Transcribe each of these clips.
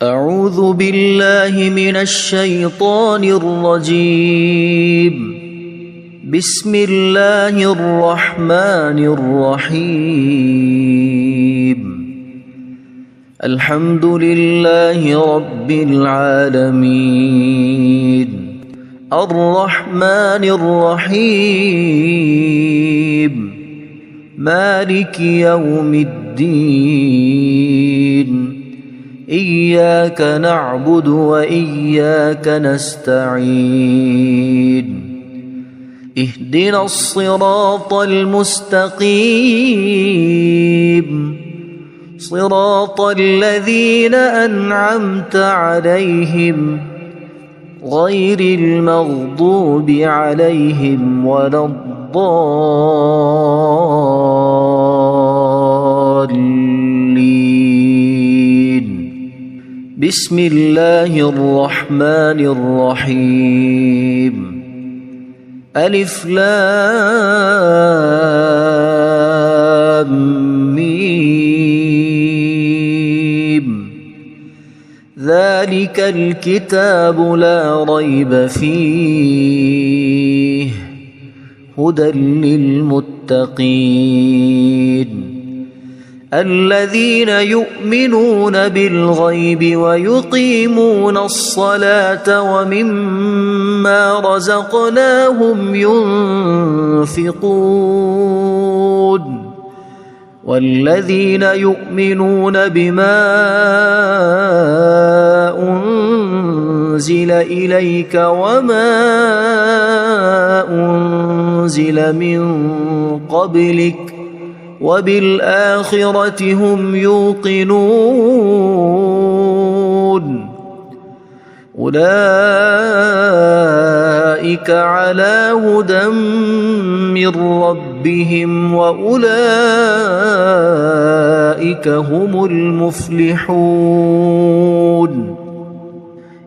أعوذ بالله من الشيطان الرجيم. بسم الله الرحمن الرحيم. الحمد لله رب العالمين الرحمن الرحيم مالك يوم الدين إياك نعبد وإياك نستعين اهدنا الصراط المستقيم صراط الذين أنعمت عليهم غير المغضوب عليهم ولا الضالين. بسم الله الرحمن الرحيم. ألف لام ميم. ذلك الكتاب لا ريب فيه هدى للمتقين الذين يؤمنون بالغيب ويقيمون الصلاة ومما رزقناهم ينفقون والذين يؤمنون بما أنزل إليك وما أنزل من قبلك وبالآخرة هم يوقنون أولئك على هدى من ربهم وأولئك هم المفلحون.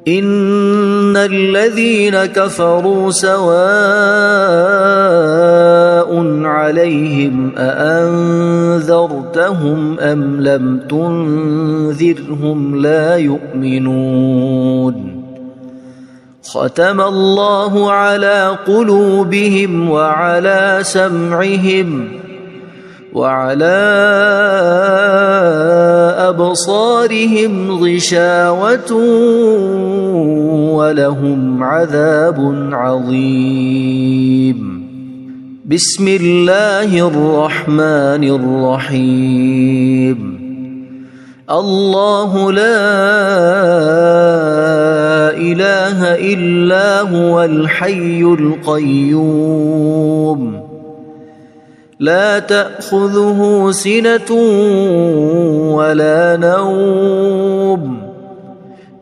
إن الذين كفروا سواء عليهم أأنذرتهم أم لم تنذرهم لا يؤمنون. ختم الله على قلوبهم وعلى سمعهم وعلى أبصارهم غشاوة ولهم عذاب عظيم. بسم الله الرحمن الرحيم. الله لا إله إلا هو الحي القيوم لا تأخذه سنة ولا نوم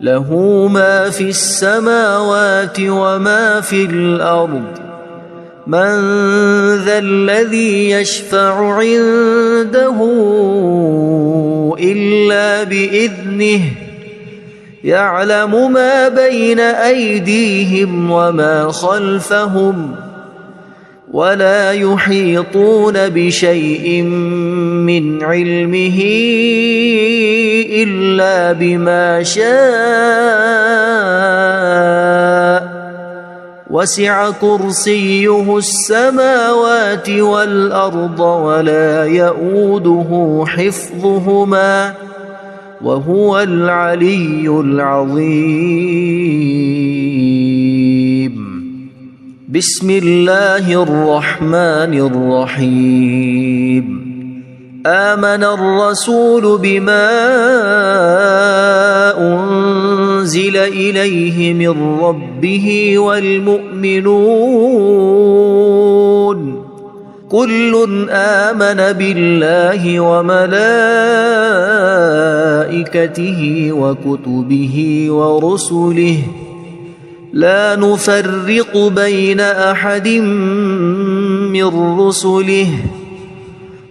له ما في السماوات وما في الأرض. من ذا الذي يشفع عنده إلا بإذنه يعلم ما بين أيديهم وما خلفهم ولا يحيطون بشيء من علمه إلا بما شاء وسع كرسيه السماوات والأرض ولا يؤوده حفظهما وهو العلي العظيم. بسم الله الرحمن الرحيم. آمن الرسول بما أنزل إليه من ربه والمؤمنون كل آمن بالله وملائكته وكتبه ورسله لا نفرق بين أحد من رسله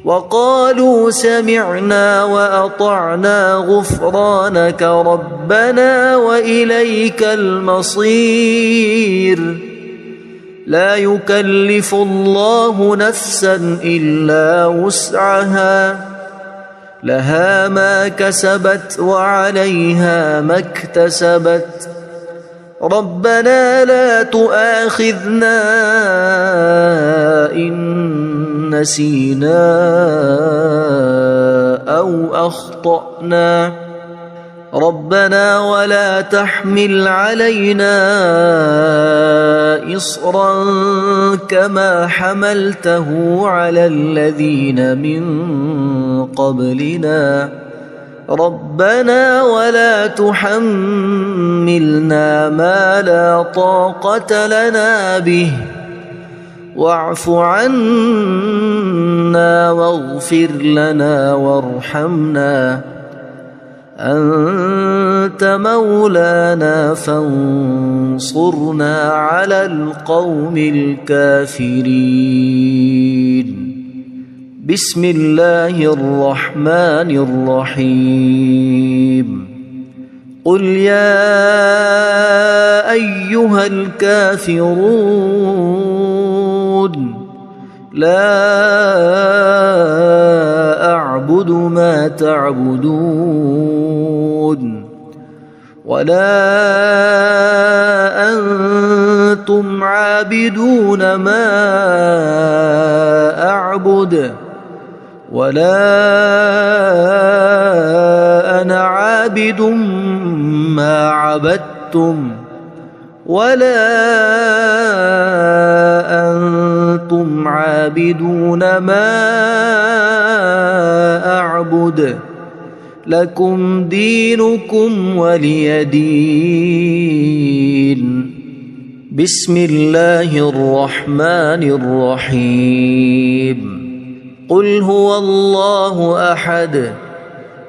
وقالوا سمعنا وأطعنا غفرانك ربنا وإليك المصير. لا يكلف الله نفسا إلا وسعها لها ما كسبت وعليها ما اكتسبت ربنا لا تؤاخذنا إن نسينا أو أخطأنا ربنا ولا تحمل علينا إصرا كما حملته على الذين من قبلنا ربنا ولا تحملنا ما لا طاقة لنا به واعف عنا واغفر لنا وارحمنا أنت مولانا فانصرنا على القوم الكافرين بسم الله الرحمن الرحيم قل يا أيها الكافرون لا أعبد ما تعبدون ولا أنتم عابدون ما أعبد ولا أنا عابد ما عبدتم ولا أنتم عابدون ما أعبد لكم دينكم ولي دين بسم الله الرحمن الرحيم قل هو الله أحد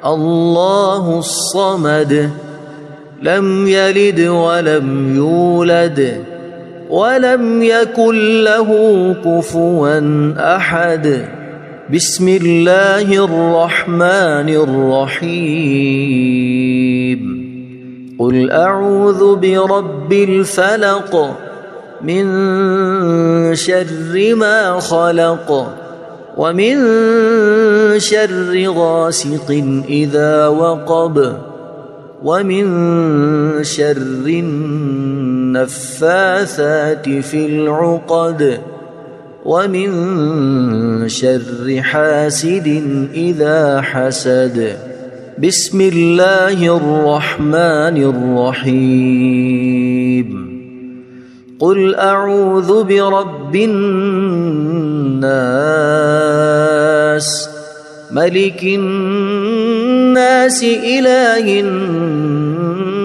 الله الصمد لم يلد ولم يولد ولم يكن له كفوا أحد بسم الله الرحمن الرحيم قل أعوذ برب الفلق من شر ما خلق ومن شر غاسق إذا وقب ومن شر النفاثات في العقد ومن شر حاسد إذا حسد بسم الله الرحمن الرحيم قل أعوذ برب الناس ملك الناس إله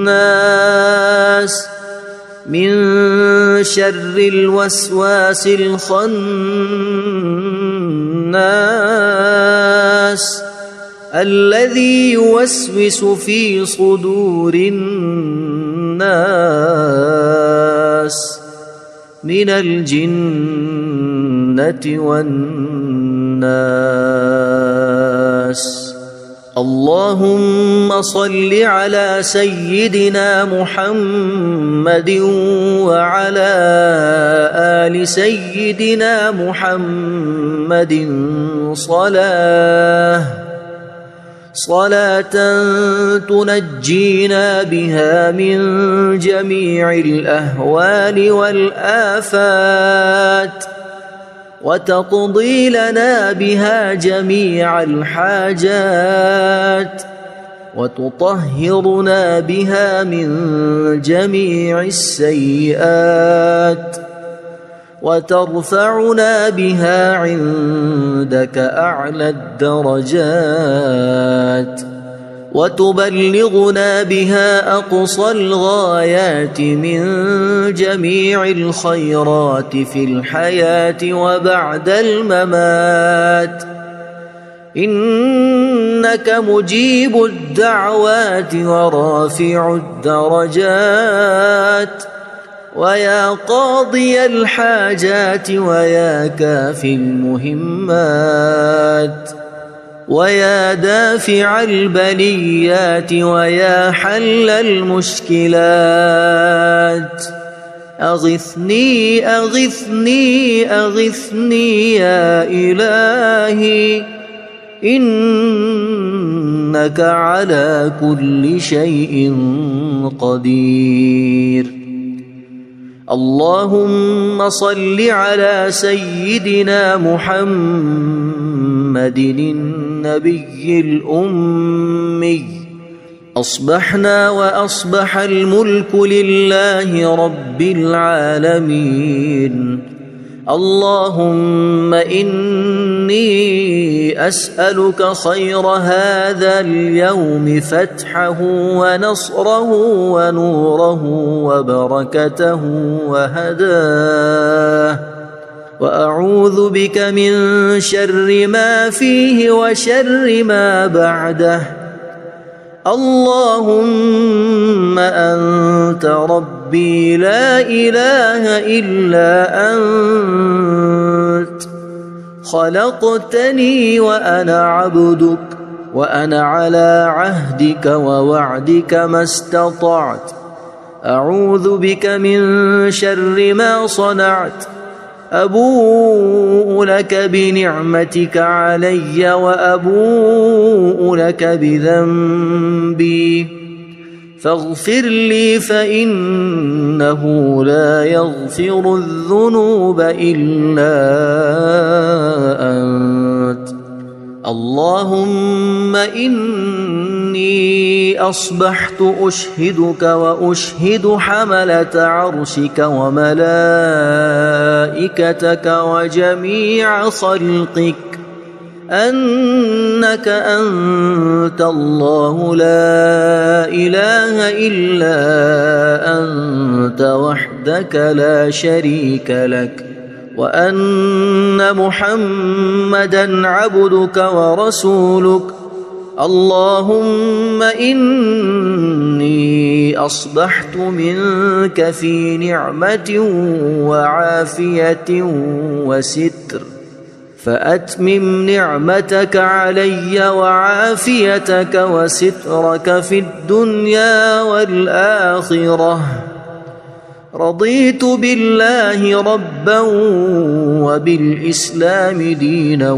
الناس من شر الوسواس الخناس الذي يوسوس في صدور الناس من الجنة والناس اللهم صل على سيدنا محمد وعلى آل سيدنا محمد صلاة تنجينا بها من جميع الأهوال والآفات وتقضي لنا بها جميع الحاجات وتطهرنا بها من جميع السيئات وترفعنا بها عندك أعلى الدرجات وتبلغنا بها أقصى الغايات من جميع الخيرات في الحياة وبعد الممات إنك مجيب الدعوات ورافع الدرجات ويا قاضي الحاجات ويا كافي المهمات ويا دافع البليات ويا حل المشكلات أغثني أغثني أغثني يا إلهي إنك على كل شيء قدير. اللهم صل على سيدنا محمد النبي الأمي. أصبحنا وأصبح الملك لله رب العالمين. اللهم إني أسألك خير هذا اليوم، فتحه ونصره ونوره وبركته وهداه، وأعوذ بك من شر ما فيه وشر ما بعده. اللهم أنت ربي لا إله إلا أنت، خلقتني وأنا عبدك، وأنا على عهدك ووعدك ما استطعت. أعوذ بك من شر ما صنعت. أبوء لك بنعمتك علي وأبوء لك بذنبي، فاغفر لي فإنه لا يغفر الذنوب إلا أنت. اللهم إني أصبحت أشهدك وأشهد حملة عرشك وملائكتك وجميع خلقك أنك أنت الله لا إله إلا أنت وحدك لا شريك لك، وأن محمدًا عبدك ورسولك. اللهم إني أصبحت منك في نعمة وعافية وستر، فأتمم نعمتك علي وعافيتك وسترك في الدنيا والآخرة. رضيت بالله ربا وبالإسلام دينا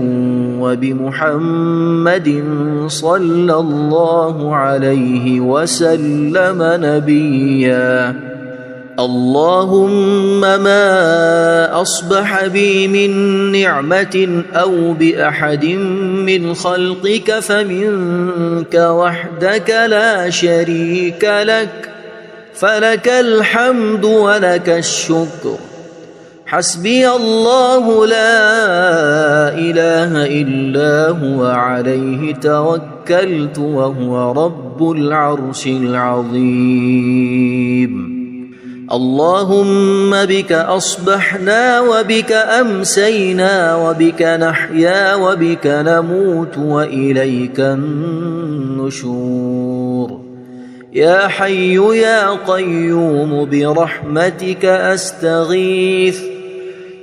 وبمحمد صلى الله عليه وسلم نبيا. اللهم ما أصبح بي من نعمة أو بأحد من خلقك فمنك وحدك لا شريك لك، فلك الحمد ولك الشكر. حسبي الله لا إله إلا هو عليه توكلت وهو رب العرش العظيم. اللهم بك أصبحنا وبك أمسينا وبك نحيا وبك نموت وإليك النشور. يا حي يا قيوم برحمتك أستغيث،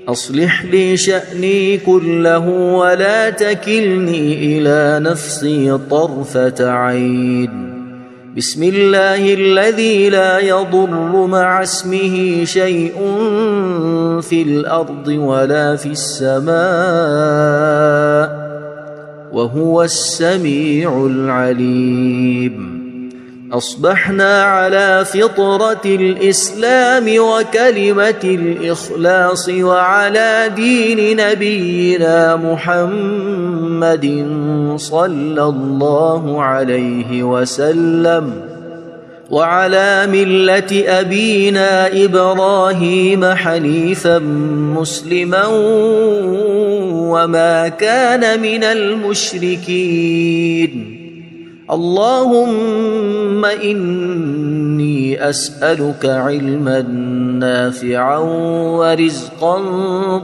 أصلح لي شأني كله ولا تكلني إلى نفسي طرفة عين. بسم الله الذي لا يضر مع اسمه شيء في الأرض ولا في السماء، وهو السميع العليم. أصبحنا على فطرة الإسلام وكلمة الإخلاص وعلى دين نبينا محمد صلى الله عليه وسلم، وعلى ملة أبينا إبراهيم حنيفا مسلما وما كان من المشركين. اللهم إني أسألك علما نافعا ورزقا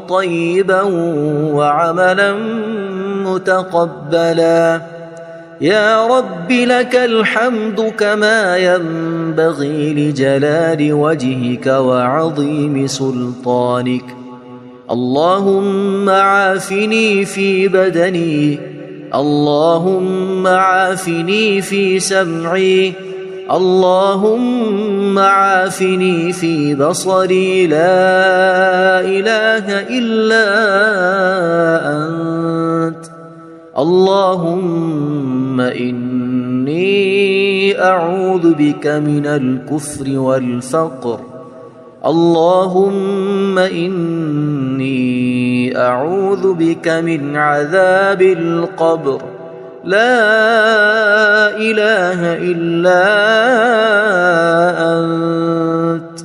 طيبا وعملا متقبلا. يا رب لك الحمد كما ينبغي لجلال وجهك وعظيم سلطانك. اللهم عافني في بدني، اللهم عافني في سمعي، اللهم عافني في بصري. لا إله إلا أنت. اللهم إني أعوذ بك من الكفر والفقر. اللهم إني أعوذ بك من عذاب القبر. لا إله إلا أنت.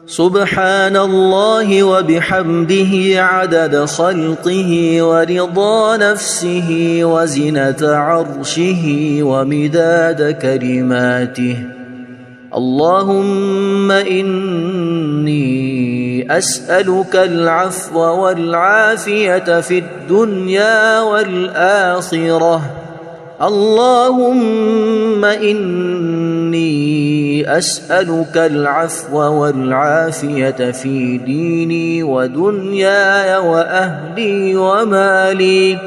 سبحان الله وبحمده عدد خلقه ورضا نفسه وزنة عرشه ومداد كلماته. اللهم إني أسألك العفو والعافية في الدنيا والآخرة. اللهم إني أسألك العفو والعافية في ديني ودنياي وأهلي ومالي.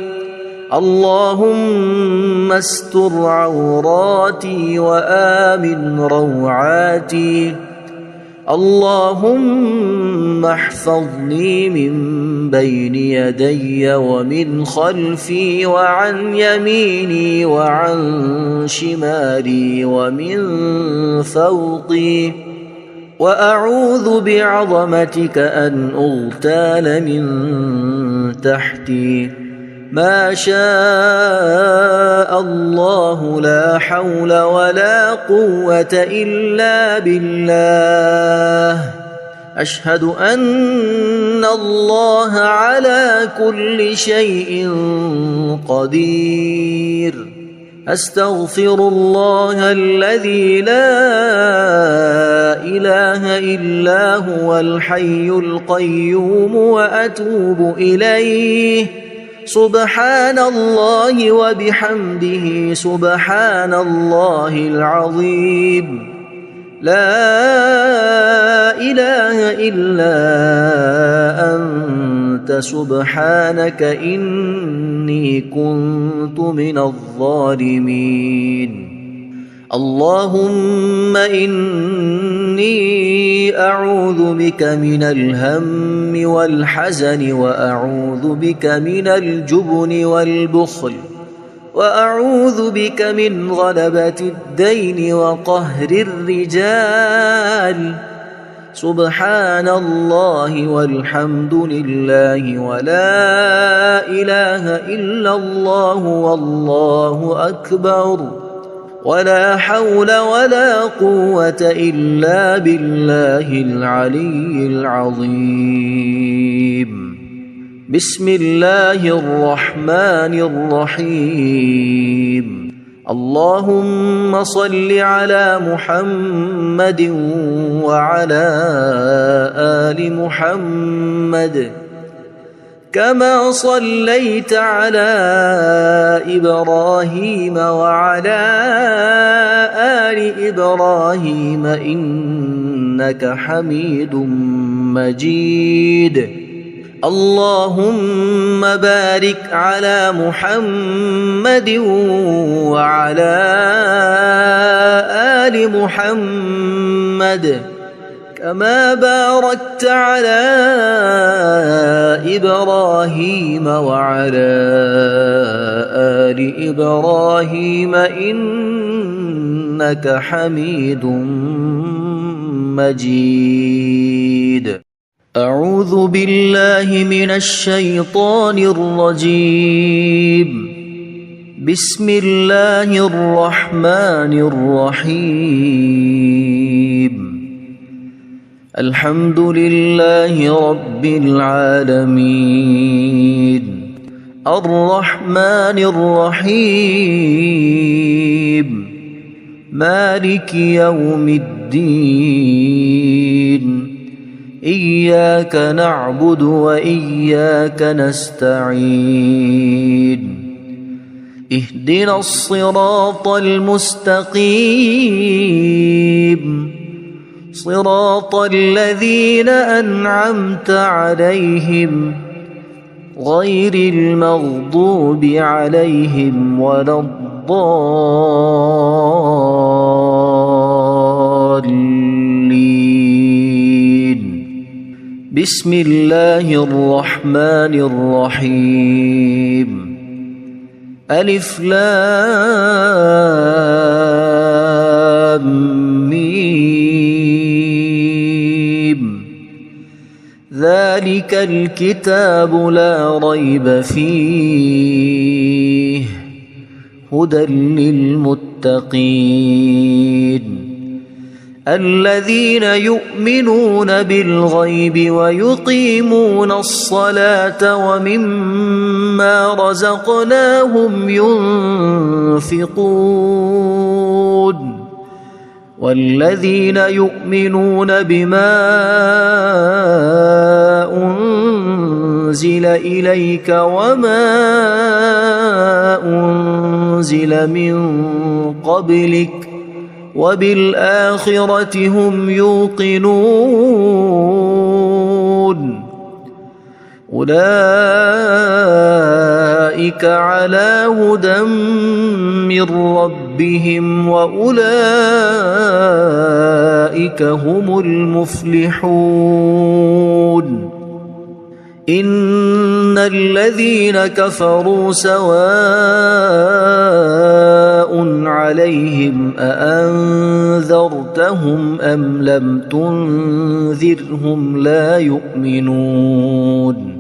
اللهم استر عوراتي وآمن روعاتي. اللهم احفظني من بين يدي ومن خلفي وعن يميني وعن شمالي ومن فوقي. وأعوذ بعظمتك أن أغتال من تحتي. ما شاء الله لا حول ولا قوة إلا بالله. أشهد أن الله على كل شيء قدير. أستغفر الله الذي لا إله إلا هو الحي القيوم وأتوب إليه. سبحان الله وبحمده سبحان الله العظيم. لا إله إلا أنت سبحانك إني كنت من الظالمين. اللهم إني أعوذ بك من الهم والحزن وأعوذ بك من الجبن والبخل وأعوذ بك من غلبة الدين وقهر الرجال. سبحان الله والحمد لله ولا إله إلا الله والله أكبر ولا حول ولا قوة إلا بالله العلي العظيم. بسم الله الرحمن الرحيم. اللهم صل على محمد وعلى آل محمد كما صليت على إبراهيم وعلى آل إبراهيم إنك حميد مجيد. اللهم بارك على محمد وعلى آل محمد كما باركت على إبراهيم وعلى آل إبراهيم إنك حميد مجيد. أعوذ بالله من الشيطان الرجيم. بسم الله الرحمن الرحيم. الحمد لله رب العالمين الرحمن الرحيم مالك يوم الدين. إياك نعبد وإياك نستعين. اهدنا الصراط المستقيم صراط الذين أنعمت عليهم غير المغضوب عليهم ولا الضالين. بسم الله الرحمن الرحيم. ألف لام ميم ذلك الكتاب لا ريب فيه هدى للمتقين الذين يؤمنون بالغيب ويقيمون الصلاة ومما رزقناهم ينفقون والذين يؤمنون بما أنزل إليك وما أنزل من قبلك وبالآخرة هم يوقنون أولئك على هدى من ربهم وأولئك هم المفلحون إن الذين كفروا سواء عليهم أأنذرتهم أم لم تنذرهم لا يؤمنون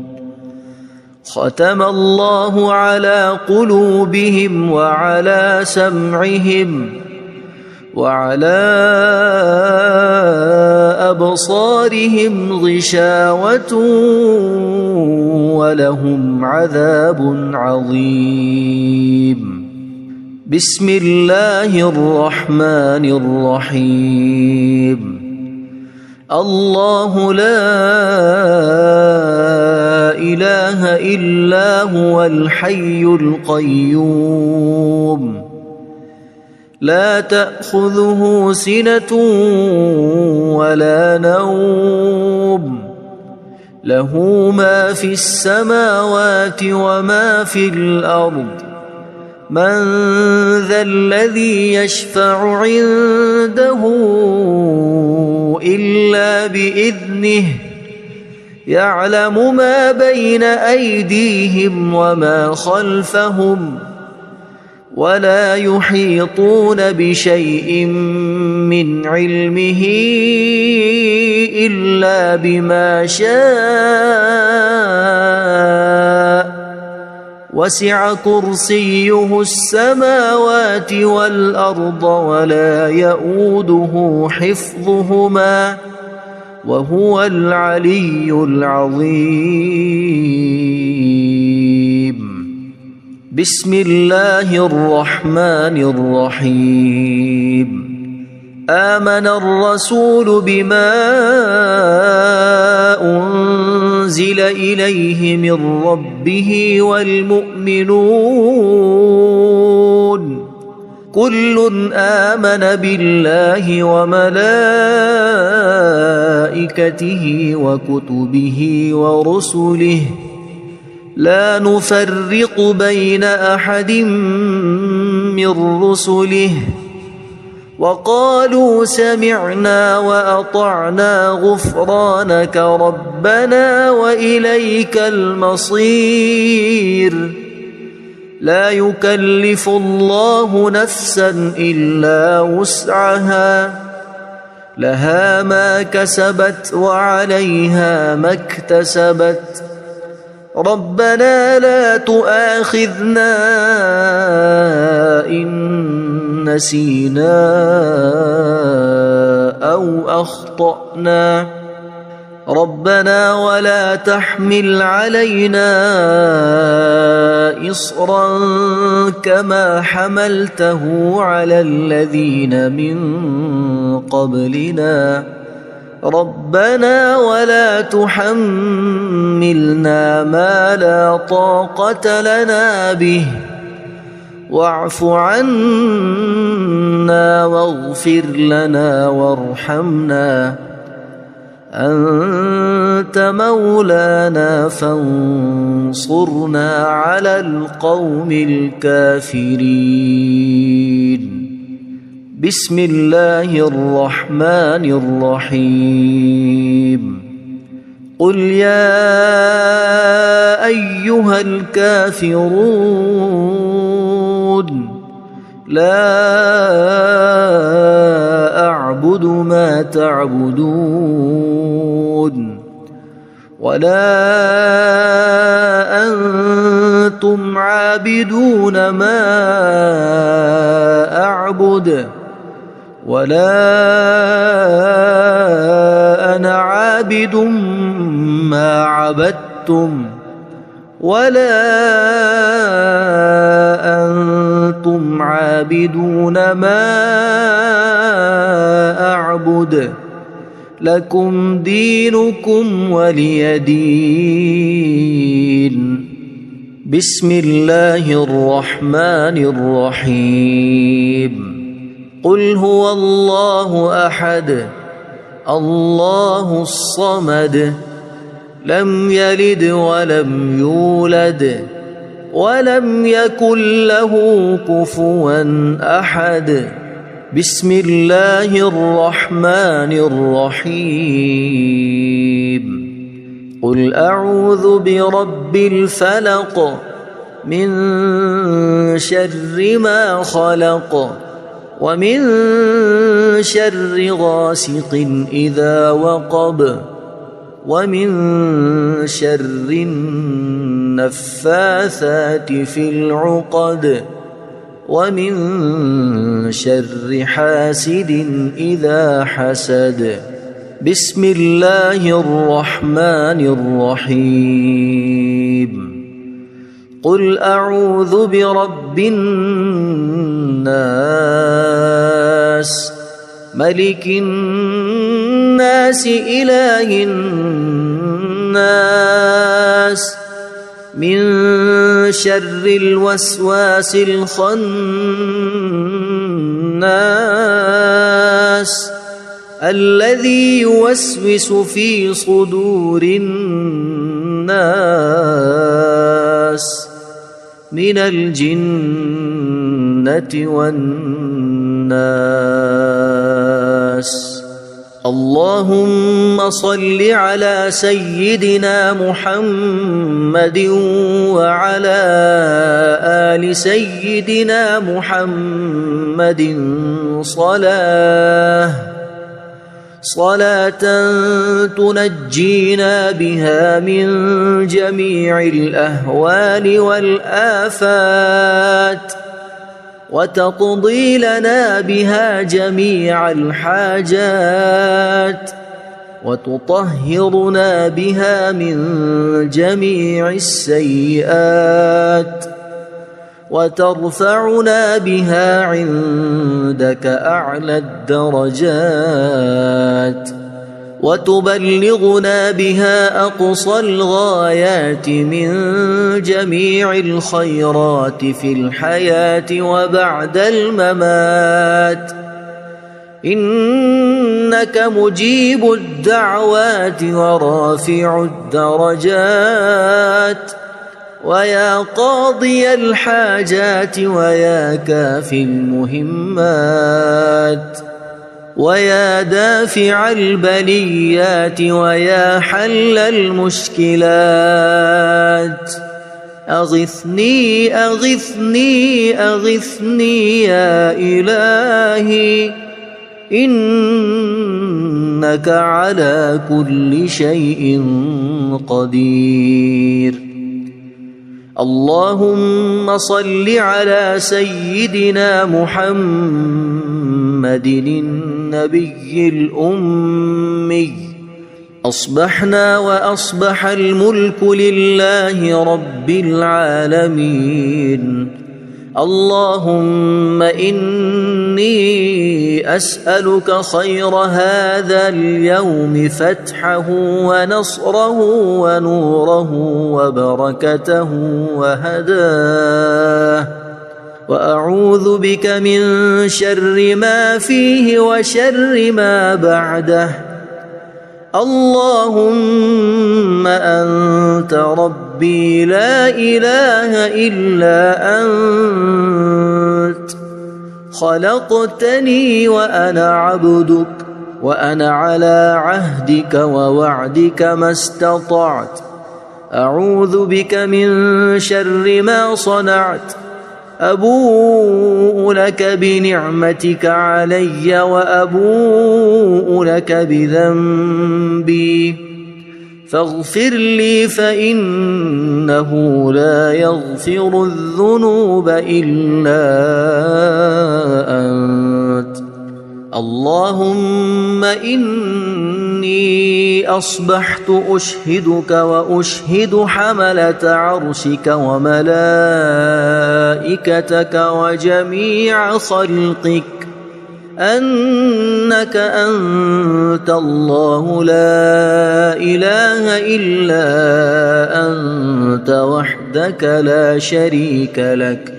ختم الله على قلوبهم وعلى سمعهم وعلى أبصارهم غشاوة ولهم عذاب عظيم بسم الله الرحمن الرحيم الله لا إله إلا هو الحي القيوم لا تأخذه سنة ولا نوم له ما في السماوات وما في الأرض من ذا الذي يشفع عنده إلا بإذنه يعلم ما بين أيديهم وما خلفهم ولا يحيطون بشيء من علمه إلا بما شاء وسع كرسيه السماوات والأرض ولا يؤوده حفظهما وهو العلي العظيم بسم الله الرحمن الرحيم آمن الرسول بما أنزل إليه من ربه والمؤمنون كل آمن بالله وملائكته وكتبه ورسله لا نفرق بين أحد من رسله وقالوا سمعنا وأطعنا غفرانك ربنا وإليك المصير لا يكلف الله نفسا إلا وسعها لها ما كسبت وعليها ما اكتسبت ربنا لا تؤاخذنا إن نسينا أو أخطأنا ربنا ولا تحمل علينا إصرا كما حملته على الذين من قبلنا ربنا ولا تحملنا ما لا طاقة لنا به واعف عنا واغفر لنا وارحمنا أنت مولانا فانصرنا على القوم الكافرين بسم الله الرحمن الرحيم قل يا أيها الكافرون لا أعبد ما تعبدون ولا أنتم عابدون ما أعبد ولا أنا عابد ما عبدتم ولا أنتم عابدون ما أعبد لكم دينكم ولي دين. بسم الله الرحمن الرحيم. قل هو الله أحد الله الصمد لم يلد ولم يولد ولم يكن له كفوا أحد. بسم الله الرحمن الرحيم. قل أعوذ برب الفلق من شر ما خلق ومن شر غاسق إذا وقب ومن شر النفاثات في العقد ومن شر حاسد إذا حسد. بسم الله الرحمن الرحيم. قل أعوذ برب الناس ملك الناس إله الناس من شر الوسواس الخناس الذي يوسوس في صدور الناس من الجنة والناس. اللهم صل على سيدنا محمد وعلى آل سيدنا محمد صلاة تنجينا بها من جميع الأهوال والآفات وتقضي لنا بها جميع الحاجات وتطهرنا بها من جميع السيئات وترفعنا بها عندك أعلى الدرجات وتبلغنا بها أقصى الغايات من جميع الخيرات في الحياة وبعد الممات. إنك مجيب الدعوات ورافع الدرجات ويا قاضي الحاجات ويا كافي المهمات ويا دافع البليات ويا حل المشكلات. أغثني أغثني أغثني يا إلهي إنك على كل شيء قدير. اللهم صل على سيدنا محمد النبي الأمي. أصبحنا وأصبح الملك لله رب العالمين. اللهم إني أسألك خير هذا اليوم فتحه ونصره ونوره وبركته وهداه وأعوذ بك من شر ما فيه وشر ما بعده. اللهم أنت ربي لا إله إلا أنت خلقتني وأنا عبدك وأنا على عهدك ووعدك ما استطعت. أعوذ بك من شر ما صنعت أبوء لك بنعمتك علي وأبوء لك بذنبي فاغفر لي فإنه لا يغفر الذنوب إلا أنت. اللهم إني أصبحت أشهدك وأشهد حملة عرشك وملائكتك وجميع خلقك أنك أنت الله لا إله إلا أنت وحدك لا شريك لك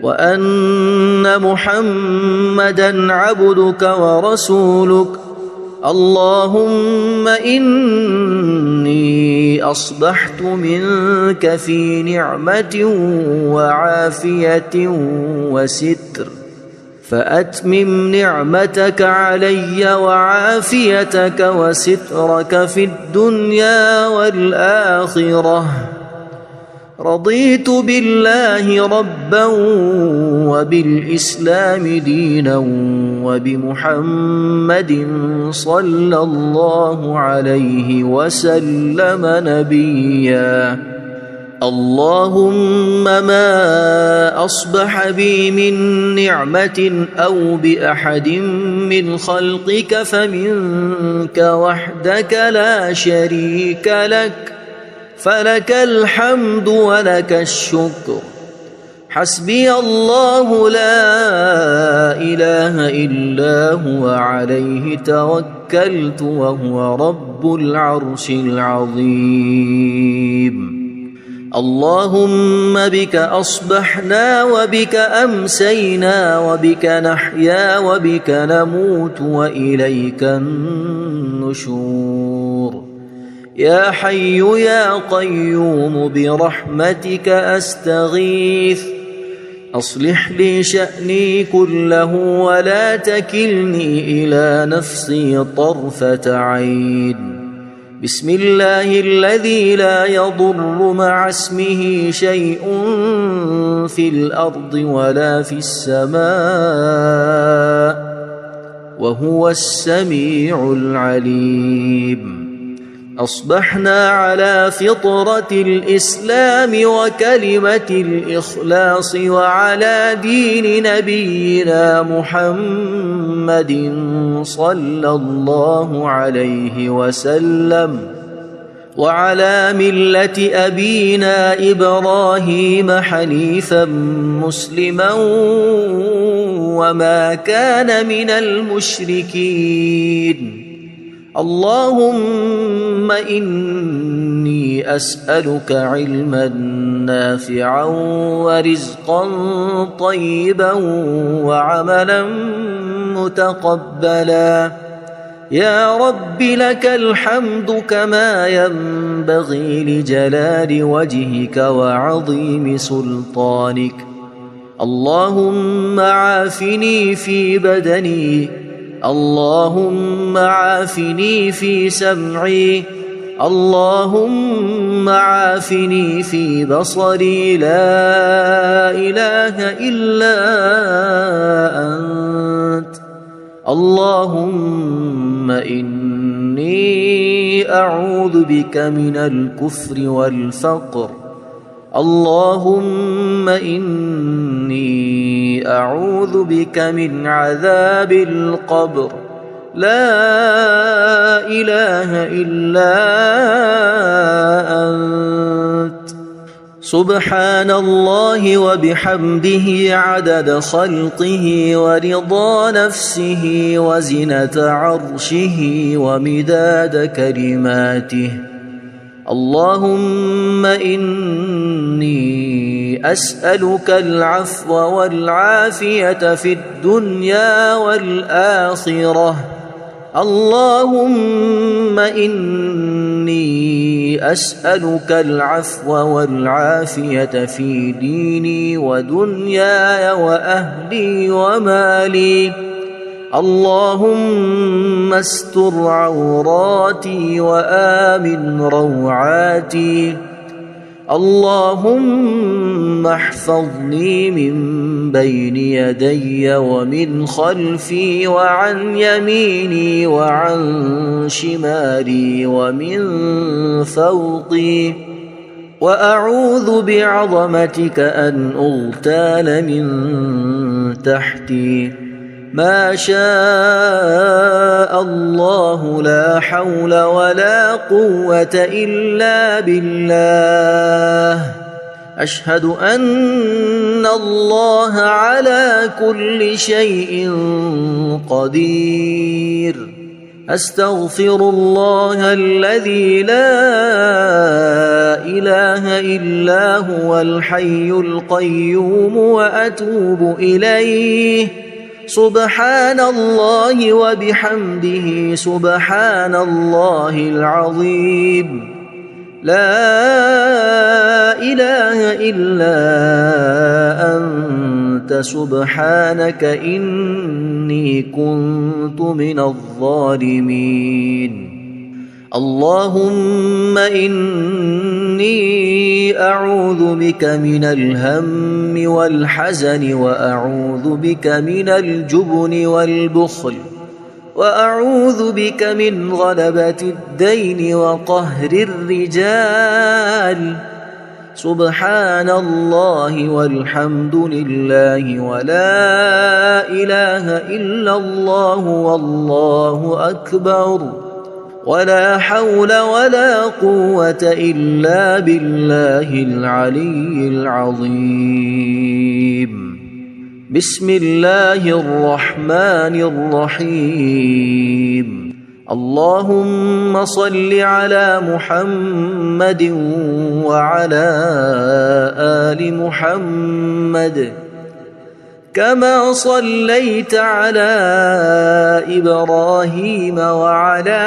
وأن محمدًا عبدك ورسولك. اللهم إني أصبحت منك في نعمة وعافية وستر فأتمم نعمتك علي وعافيتك وسترك في الدنيا والآخرة. رضيت بالله ربا وبالإسلام دينا وبمحمد صلى الله عليه وسلم نبيا. اللهم ما أصبح بي من نعمة أو بأحد من خلقك فمنك وحدك لا شريك لك فلك الحمد ولك الشكر. حسبي الله لا إله إلا هو عليه توكلت وهو رب العرش العظيم. اللهم بك أصبحنا وبك أمسينا وبك نحيا وبك نموت وإليك النشور. يا حي يا قيوم برحمتك أستغيث أصلح لي شأني كله ولا تكلني إلى نفسي طرفة عين. بسم الله الذي لا يضر مع اسمه شيء في الأرض ولا في السماء وهو السميع العليم. أصبحنا على فطرة الإسلام وكلمة الإخلاص وعلى دين نبينا محمد صلى الله عليه وسلم وعلى ملة أبينا إبراهيم حنيفا مسلما وما كان من المشركين. اللهم إني أسألك علما نافعا ورزقا طيبا وعملا متقبلا. يا رب لك الحمد كما ينبغي لجلال وجهك وعظيم سلطانك. اللهم عافني في بدني اللهم عافني في سمعي اللهم عافني في بصري لا إله إلا أنت. اللهم إني أعوذ بك من الكفر والفقر. اللهم إني أعوذ بك من عذاب القبر. لا إله إلا أنت. سبحان الله وبحمده عدد خلقه ورضا نفسه وزنة عرشه ومداد كلماته. اللهم إني أسألك العفو والعافية في الدنيا والآخرة. اللهم إني أسألك العفو والعافية في ديني ودنياي وأهلي ومالي. اللهم استر عوراتي وآمن روعاتي. اللهم احفظني من بين يدي ومن خلفي وعن يميني وعن شمالي ومن فوقي، وأعوذ بعظمتك أن أغتال من تحتي. ما شاء الله لا حول ولا قوة إلا بالله. أشهد أن الله على كل شيء قدير. أستغفر الله الذي لا إله إلا هو الحي القيوم وأتوب إليه. سبحان الله وبحمده سبحان الله العظيم. لا إله إلا أنت سبحانك إني كنت من الظالمين. اللهم إني أعوذ بك من الهم والحزن، وأعوذ بك من الجبن والبخل، وأعوذ بك من غلبة الدين وقهر الرجال. سبحان الله والحمد لله ولا إله إلا الله والله أكبر، ولا حول ولا قوة إلا بالله العلي العظيم. بسم الله الرحمن الرحيم. اللهم صل على محمد وعلى آل محمد كما صليت على إبراهيم وعلى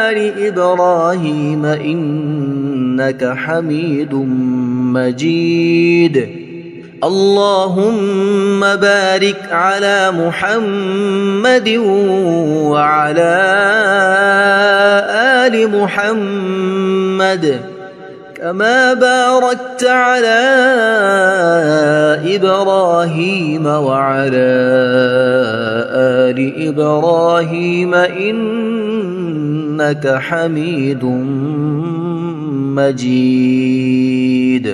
آل إبراهيم إنك حميد مجيد. اللهم بارك على محمد وعلى آل محمد كما باركت على إبراهيم وعلى آل إبراهيم إنك حميد مجيد.